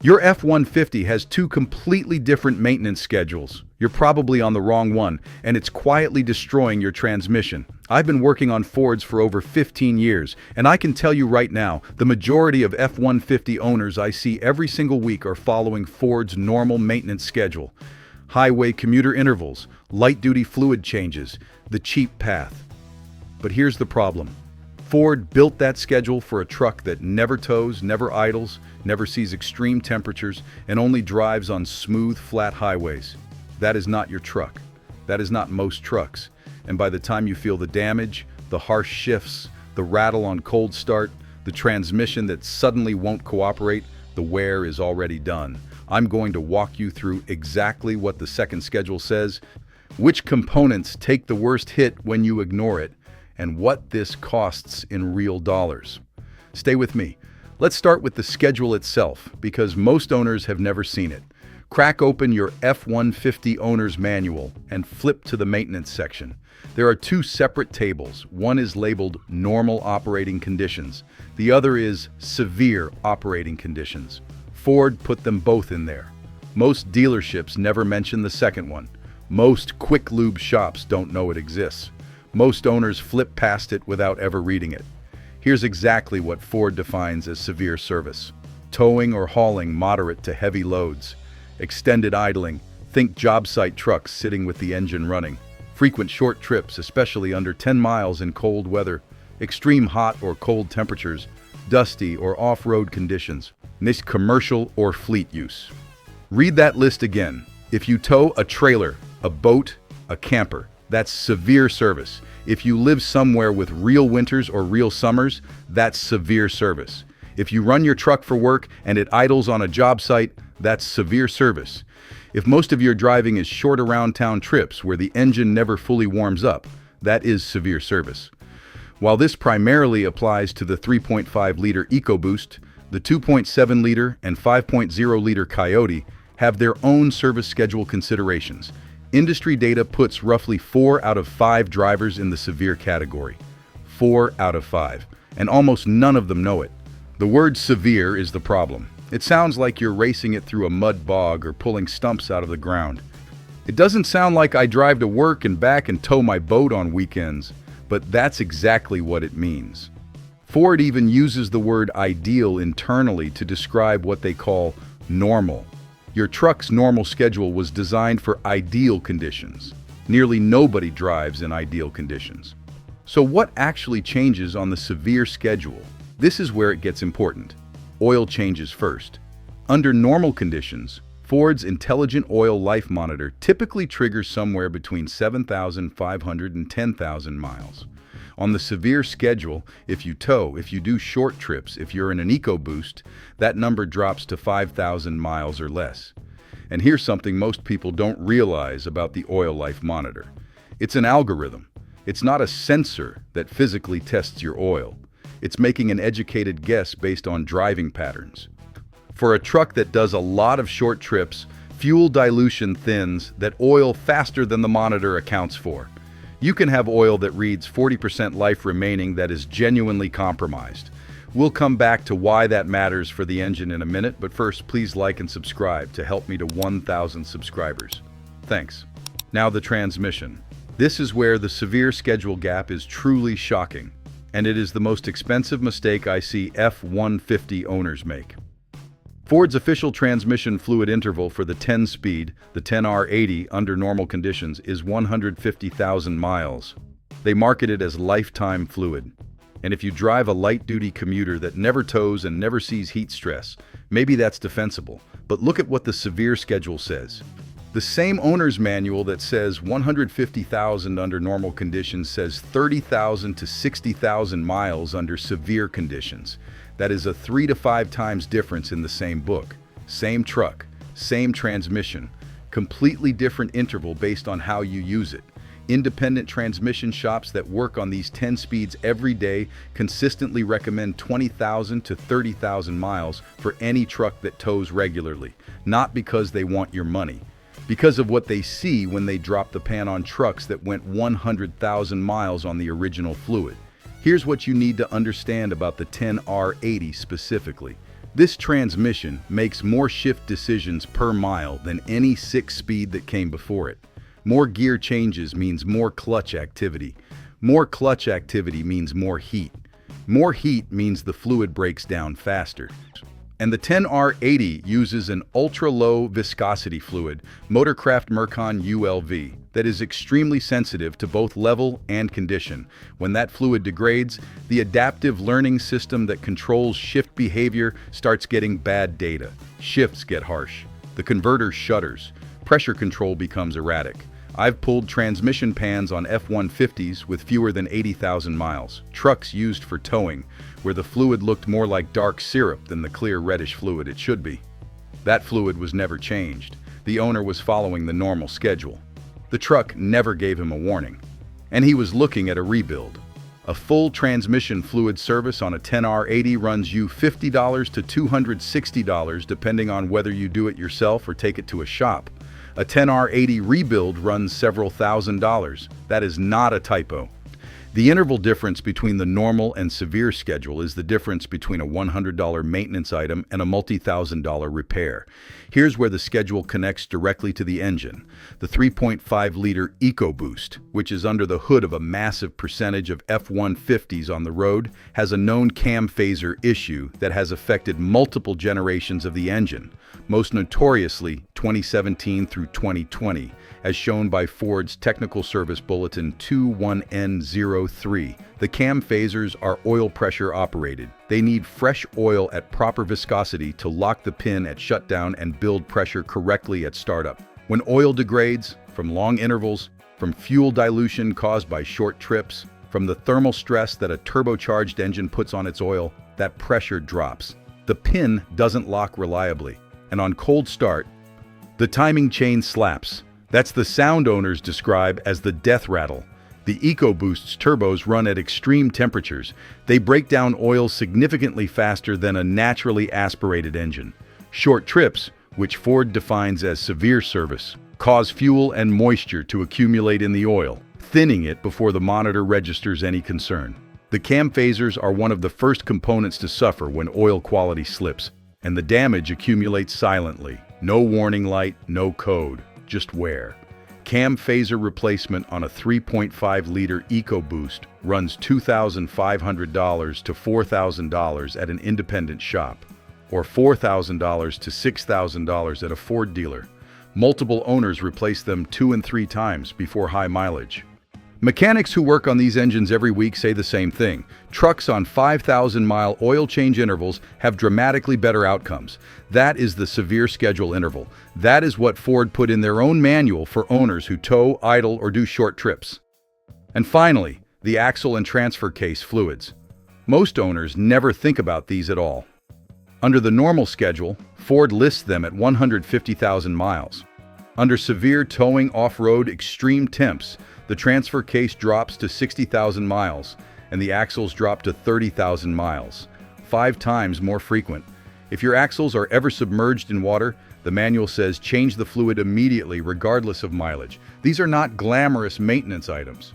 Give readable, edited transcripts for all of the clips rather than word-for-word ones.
Your F-150 has two completely different maintenance schedules. You're probably on the wrong one, and it's quietly destroying your transmission. I've been working on Fords for over 15 years, and I can tell you right now, the majority of F-150 owners I see every single week are following Ford's normal maintenance schedule. Highway commuter intervals, light-duty fluid changes, the cheap path. But here's the problem. Ford built that schedule for a truck that never tows, never idles, never sees extreme temperatures, and only drives on smooth, flat highways. That is not your truck. That is not most trucks. And by the time you feel the damage, the harsh shifts, the rattle on cold start, the transmission that suddenly won't cooperate, the wear is already done. I'm going to walk you through exactly what the second schedule says, which components take the worst hit when you ignore it, and what this costs in real dollars. Stay with me. Let's start with the schedule itself, because most owners have never seen it. Crack open your F-150 owner's manual and flip to the maintenance section. There are two separate tables. One is labeled Normal Operating Conditions. The other is Severe Operating Conditions. Ford put them both in there. Most dealerships never mention the second one. Most quick lube shops don't know it exists. Most owners flip past it without ever reading it. Here's exactly what Ford defines as severe service. Towing or hauling moderate to heavy loads. Extended idling, think job site trucks sitting with the engine running. Frequent short trips, especially under 10 miles in cold weather. Extreme hot or cold temperatures. Dusty or off-road conditions. Niche commercial or fleet use. Read that list again. If you tow a trailer, a boat, a camper, that's severe service. If you live somewhere with real winters or real summers, that's severe service. If you run your truck for work and it idles on a job site, that's severe service. If most of your driving is short around town trips where the engine never fully warms up, that is severe service. While this primarily applies to the 3.5-liter EcoBoost, the 2.7-liter and 5.0-liter Coyote have their own service schedule considerations. Industry data puts roughly 4 out of 5 drivers in the severe category. 4 out of 5. And almost none of them know it. The word severe is the problem. It sounds like you're racing it through a mud bog or pulling stumps out of the ground. It doesn't sound like I drive to work and back and tow my boat on weekends, but that's exactly what it means. Ford even uses the word ideal internally to describe what they call normal. Your truck's normal schedule was designed for ideal conditions. Nearly nobody drives in ideal conditions. So what actually changes on the severe schedule? This is where it gets important. Oil changes first. Under normal conditions, Ford's Intelligent Oil Life Monitor typically triggers somewhere between 7,500 and 10,000 miles. On the severe schedule, if you tow, if you do short trips, if you're in an EcoBoost, that number drops to 5,000 miles or less. And here's something most people don't realize about the Oil Life Monitor. It's an algorithm. It's not a sensor that physically tests your oil. It's making an educated guess based on driving patterns. For a truck that does a lot of short trips, fuel dilution thins that oil faster than the monitor accounts for. You can have oil that reads 40% life remaining that is genuinely compromised. We'll come back to why that matters for the engine in a minute, but first, please like and subscribe to help me to 1,000 subscribers. Thanks. Now the transmission. This is where the severe schedule gap is truly shocking, and it is the most expensive mistake I see F-150 owners make. Ford's official transmission fluid interval for the 10-speed, the 10R80 under normal conditions, is 150,000 miles. They market it as lifetime fluid. And if you drive a light-duty commuter that never tows and never sees heat stress, maybe that's defensible. But look at what the severe schedule says. The same owner's manual that says 150,000 under normal conditions says 30,000 to 60,000 miles under severe conditions. That is a 3 to 5 times difference in the same book. Same truck, same transmission, completely different interval based on how you use it. Independent transmission shops that work on these 10 speeds every day consistently recommend 20,000 to 30,000 miles for any truck that tows regularly, not because they want your money, because of what they see when they drop the pan on trucks that went 100,000 miles on the original fluid. Here's what you need to understand about the 10R80 specifically. This transmission makes more shift decisions per mile than any six-speed that came before it. More gear changes means more clutch activity. More clutch activity means more heat. More heat means the fluid breaks down faster. And the 10R80 uses an ultra-low viscosity fluid, Motorcraft Mercon ULV, that is extremely sensitive to both level and condition. When that fluid degrades, the adaptive learning system that controls shift behavior starts getting bad data. Shifts get harsh. The converter shudders. Pressure control becomes erratic. I've pulled transmission pans on F-150s with fewer than 80,000 miles, trucks used for towing, where the fluid looked more like dark syrup than the clear reddish fluid it should be. That fluid was never changed. The owner was following the normal schedule. The truck never gave him a warning. And he was looking at a rebuild. A full transmission fluid service on a 10R80 runs you $50 to $260 depending on whether you do it yourself or take it to a shop. A 10R80 rebuild runs several $1,000s. That is not a typo. The interval difference between the normal and severe schedule is the difference between a $100 maintenance item and a multi-$1,000 repair. Here's where the schedule connects directly to the engine. The 3.5-liter EcoBoost, which is under the hood of a massive percentage of F-150s on the road, has a known cam phaser issue that has affected multiple generations of the engine, most notoriously 2017 through 2020, as shown by Ford's Technical Service Bulletin 21N03. The cam phasers are oil pressure operated. They need fresh oil at proper viscosity to lock the pin at shutdown and build pressure correctly at startup. When oil degrades, from long intervals, from fuel dilution caused by short trips, from the thermal stress that a turbocharged engine puts on its oil, that pressure drops. The pin doesn't lock reliably, and on cold start, the timing chain slaps. That's the sound owners describe as the death rattle. The EcoBoost's turbos run at extreme temperatures. They break down oil significantly faster than a naturally aspirated engine. Short trips, which Ford defines as severe service, cause fuel and moisture to accumulate in the oil, thinning it before the monitor registers any concern. The cam phasers are one of the first components to suffer when oil quality slips, and the damage accumulates silently. No warning light, no code. Just wear. Cam phaser replacement on a 3.5-liter EcoBoost runs $2,500 to $4,000 at an independent shop, or $4,000 to $6,000 at a Ford dealer. Multiple owners replace them 2 and 3 times before high mileage. Mechanics who work on these engines every week say the same thing. Trucks on 5,000-mile oil change intervals have dramatically better outcomes. That is the severe schedule interval. That is what Ford put in their own manual for owners who tow, idle, or do short trips. And finally, the axle and transfer case fluids. Most owners never think about these at all. Under the normal schedule, Ford lists them at 150,000 miles. Under severe towing off-road extreme temps, the transfer case drops to 60,000 miles, and the axles drop to 30,000 miles, 5 times more frequent. If your axles are ever submerged in water, the manual says change the fluid immediately regardless of mileage. These are not glamorous maintenance items.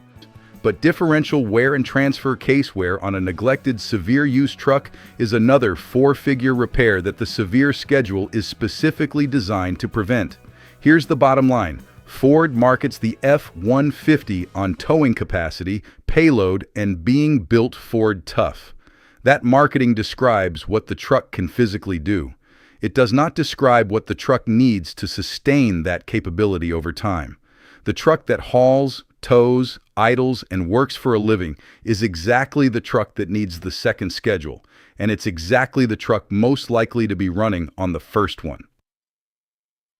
But differential wear and transfer case wear on a neglected severe use truck is another 4-figure repair that the severe schedule is specifically designed to prevent. Here's the bottom line. Ford markets the F-150 on towing capacity, payload, and being built Ford tough. That marketing describes what the truck can physically do. It does not describe what the truck needs to sustain that capability over time. The truck that hauls, tows, idles, and works for a living is exactly the truck that needs the second schedule, and it's exactly the truck most likely to be running on the first one.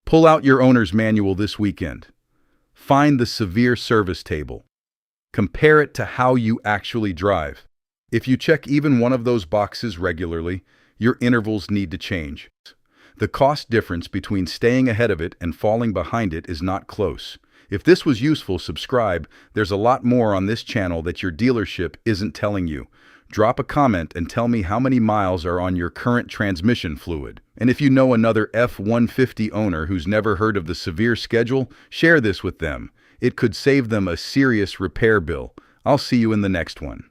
Pull out your owner's manual this weekend. Find the severe service table. Compare it to how you actually drive. If you check even one of those boxes regularly, your intervals need to change. The cost difference between staying ahead of it and falling behind it is not close. If this was useful, subscribe. There's a lot more on this channel that your dealership isn't telling you. Drop a comment and tell me how many miles are on your current transmission fluid. And if you know another F-150 owner who's never heard of the severe schedule, share this with them. It could save them a serious repair bill. I'll see you in the next one.